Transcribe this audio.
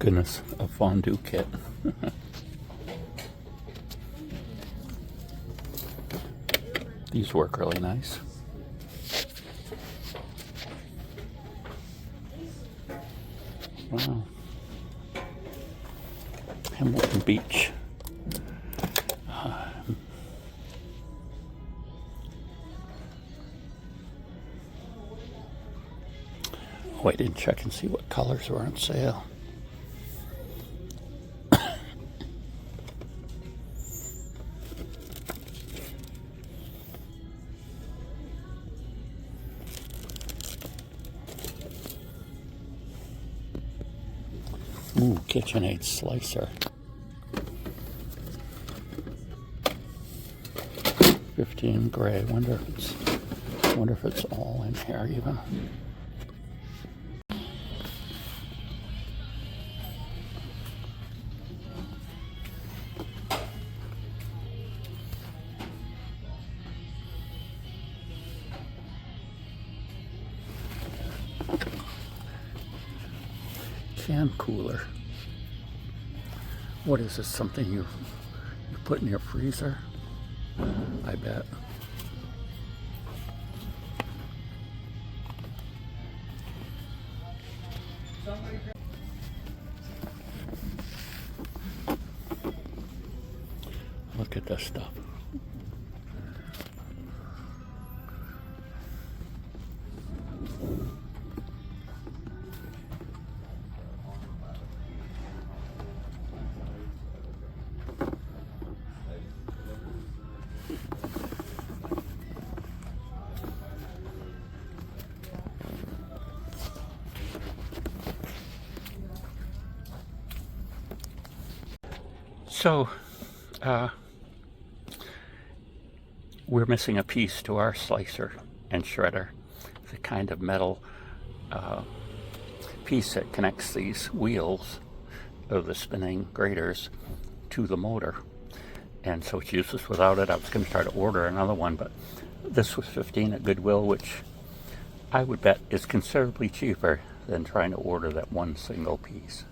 Goodness, a fondue kit. These work really nice. Wow. Hamilton Beach. Oh, I didn't check and see what colors were on sale. Ooh, KitchenAid slicer. 15 gray. Wonder if it's all in here even. Can cooler. What is this? Something you put in your freezer? I bet. Look at this stuff. So, we're missing a piece to our slicer and shredder. It's a kind of metal piece that connects these wheels of the spinning graters to the motor. And so it's useless without it. I was going to try to order another one, but this was $15 at Goodwill, which I would bet is considerably cheaper than trying to order that one single piece.